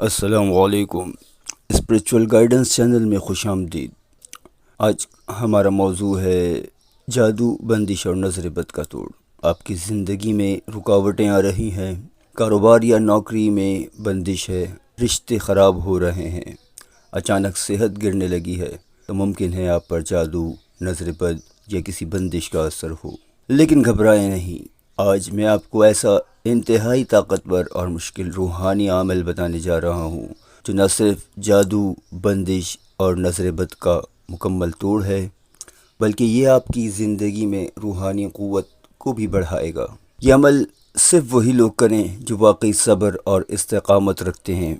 السلام علیکم۔ Spiritual guidance channel میں خوش آمدید۔ آج ہمارا موضوع ہے جادو، بندش اور نظر بد کا توڑ۔ آپ کی زندگی میں رکاوٹیں آ رہی ہیں، کاروبار یا نوکری میں بندش ہے، رشتے خراب ہو رہے ہیں، اچانک صحت گرنے لگی ہے، تو ممکن ہے آپ پر جادو، نظر بد یا کسی بندش کا اثر ہو۔ لیکن گھبرائیں نہیں، آج میں آپ کو ایسا انتہائی طاقتور اور مشکل روحانی عمل بتانے جا رہا ہوں جو نہ صرف جادو، بندش اور نظر بد کا مکمل توڑ ہے، بلکہ یہ آپ کی زندگی میں روحانی قوت کو بھی بڑھائے گا۔ یہ عمل صرف وہی لوگ کریں جو واقعی صبر اور استقامت رکھتے ہیں،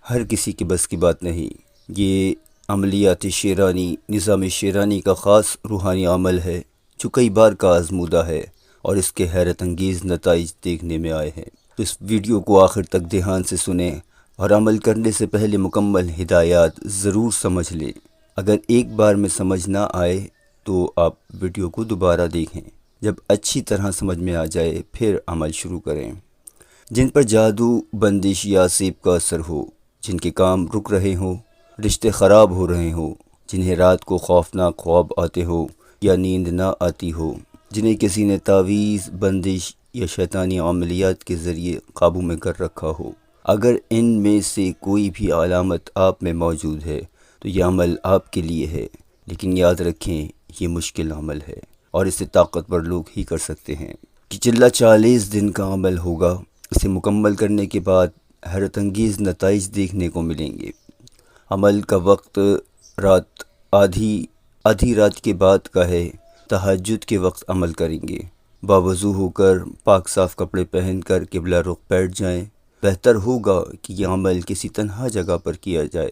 ہر کسی کے بس کی بات نہیں۔ یہ عملیات شیرانی، نظام شیرانی کا خاص روحانی عمل ہے جو کئی بار کا آزمودہ ہے اور اس کے حیرت انگیز نتائج دیکھنے میں آئے ہیں۔ تو اس ویڈیو کو آخر تک دھیان سے سنیں اور عمل کرنے سے پہلے مکمل ہدایات ضرور سمجھ لیں۔ اگر ایک بار میں سمجھ نہ آئے تو آپ ویڈیو کو دوبارہ دیکھیں، جب اچھی طرح سمجھ میں آ جائے پھر عمل شروع کریں۔ جن پر جادو، بندش یا سیب کا اثر ہو، جن کے کام رک رہے ہوں، رشتے خراب ہو رہے ہوں، جنہیں رات کو خوفناک خواب آتے ہو یا نیند نہ آتی ہو، جنہیں کسی نے تعویذ، بندش یا شیطانی عملیات کے ذریعے قابو میں کر رکھا ہو، اگر ان میں سے کوئی بھی علامت آپ میں موجود ہے تو یہ عمل آپ کے لیے ہے۔ لیکن یاد رکھیں، یہ مشکل عمل ہے اور اسے طاقتور لوگ ہی کر سکتے ہیں۔ کہ چلہ 40 دن کا عمل ہوگا، اسے مکمل کرنے کے بعد حیرت انگیز نتائج دیکھنے کو ملیں گے۔ عمل کا وقت رات آدھی رات کے بعد کا ہے، تہجد کے وقت عمل کریں گے۔ باوضو ہو کر پاک صاف کپڑے پہن کر قبلہ رخ بیٹھ جائیں۔ بہتر ہوگا کہ یہ عمل کسی تنہا جگہ پر کیا جائے۔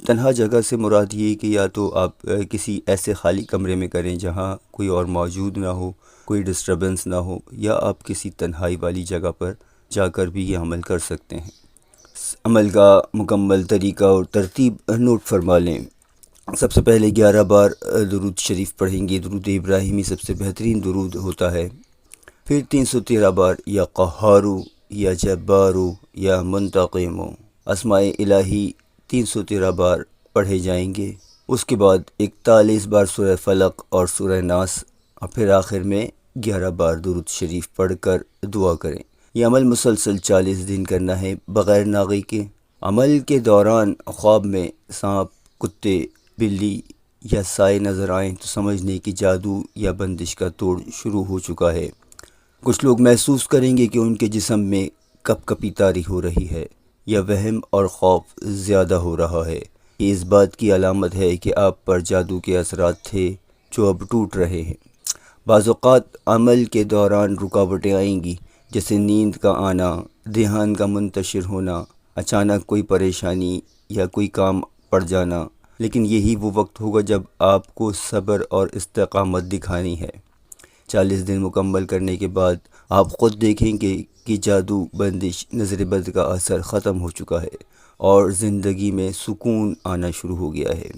تنہا جگہ سے مراد یہ کہ یا تو آپ کسی ایسے خالی کمرے میں کریں جہاں کوئی اور موجود نہ ہو، کوئی ڈسٹربنس نہ ہو، یا آپ کسی تنہائی والی جگہ پر جا کر بھی یہ عمل کر سکتے ہیں۔ عمل کا مکمل طریقہ اور ترتیب نوٹ فرما لیں۔ سب سے پہلے 11 بار درود شریف پڑھیں گے۔ درود ابراہیمی سب سے بہترین درود ہوتا ہے۔ پھر 313 بار یا قہارو یا جبارو یا منتقمو، اسماء الہی 313 بار پڑھے جائیں گے۔ اس کے بعد 41 بار سورہ فلق اور سورہ ناس، اور پھر آخر میں 11 بار درود شریف پڑھ کر دعا کریں۔ یہ عمل مسلسل 40 دن کرنا ہے بغیر ناغی کے۔ عمل کے دوران خواب میں سانپ، کتے، بلی یا سائے نظر آئیں تو سمجھنے کہ جادو یا بندش کا توڑ شروع ہو چکا ہے۔ کچھ لوگ محسوس کریں گے کہ ان کے جسم میں کپ کپی طاری ہو رہی ہے یا وہم اور خوف زیادہ ہو رہا ہے۔ یہ اس بات کی علامت ہے کہ آپ پر جادو کے اثرات تھے جو اب ٹوٹ رہے ہیں۔ بعض اوقات عمل کے دوران رکاوٹیں آئیں گی، جیسے نیند کا آنا، دھیان کا منتشر ہونا، اچانک کوئی پریشانی یا کوئی کام پڑ جانا۔ لیکن یہی وہ وقت ہوگا جب آپ کو صبر اور استقامت دکھانی ہے۔ 40 دن مکمل کرنے کے بعد آپ خود دیکھیں گے کہ جادو، بندش، نظر بد کا اثر ختم ہو چکا ہے اور زندگی میں سکون آنا شروع ہو گیا ہے۔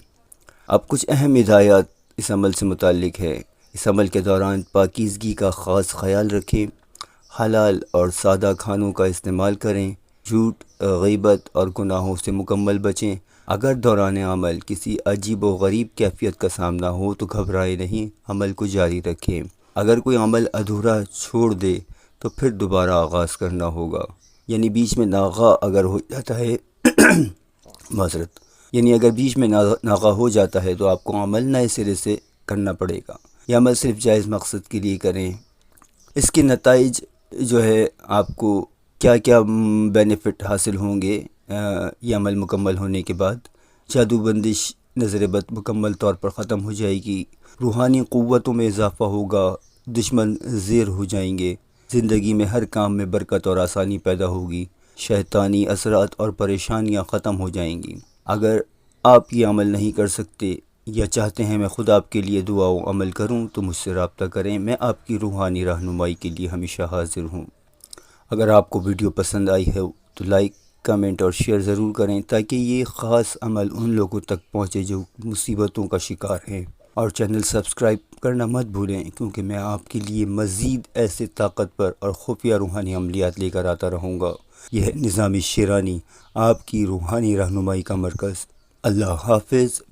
اب کچھ اہم ہدایات اس عمل سے متعلق ہے۔ اس عمل کے دوران پاکیزگی کا خاص خیال رکھیں، حلال اور سادہ کھانوں کا استعمال کریں، جھوٹ، غیبت اور گناہوں سے مکمل بچیں۔ اگر دوران عمل کسی عجیب و غریب کیفیت کا سامنا ہو تو گھبرائے نہیں، عمل کو جاری رکھیں۔ اگر کوئی عمل ادھورا چھوڑ دے تو پھر دوبارہ آغاز کرنا ہوگا، یعنی بیچ میں ناغہ اگر ہو جاتا ہے اگر بیچ میں ناغہ ہو جاتا ہے تو آپ کو عمل نئے سرے سے کرنا پڑے گا۔ یہ عمل صرف جائز مقصد کے لیے کریں۔ اس کے نتائج جو ہے، آپ کو کیا کیا بینیفٹ حاصل ہوں گے یہ عمل مکمل ہونے کے بعد۔ جادو، بندش، نظر بد مکمل طور پر ختم ہو جائے گی، روحانی قوتوں میں اضافہ ہوگا، دشمن زیر ہو جائیں گے، زندگی میں ہر کام میں برکت اور آسانی پیدا ہوگی، شیطانی اثرات اور پریشانیاں ختم ہو جائیں گی۔ اگر آپ یہ عمل نہیں کر سکتے یا چاہتے ہیں میں خود آپ کے لیے دعا و عمل کروں تو مجھ سے رابطہ کریں، میں آپ کی روحانی رہنمائی کے لیے ہمیشہ حاضر ہوں۔ اگر آپ کو ویڈیو پسند آئی ہے تو لائک، کمنٹ اور شیئر ضرور کریں تاکہ یہ خاص عمل ان لوگوں تک پہنچے جو مصیبتوں کا شکار ہیں، اور چینل سبسکرائب کرنا مت بھولیں کیونکہ میں آپ کے لیے مزید ایسے طاقتور اور خفیہ روحانی عملیات لے کر آتا رہوں گا یہ نظام شیرانی آپ کی روحانی رہنمائی کا مرکز۔ اللہ حافظ۔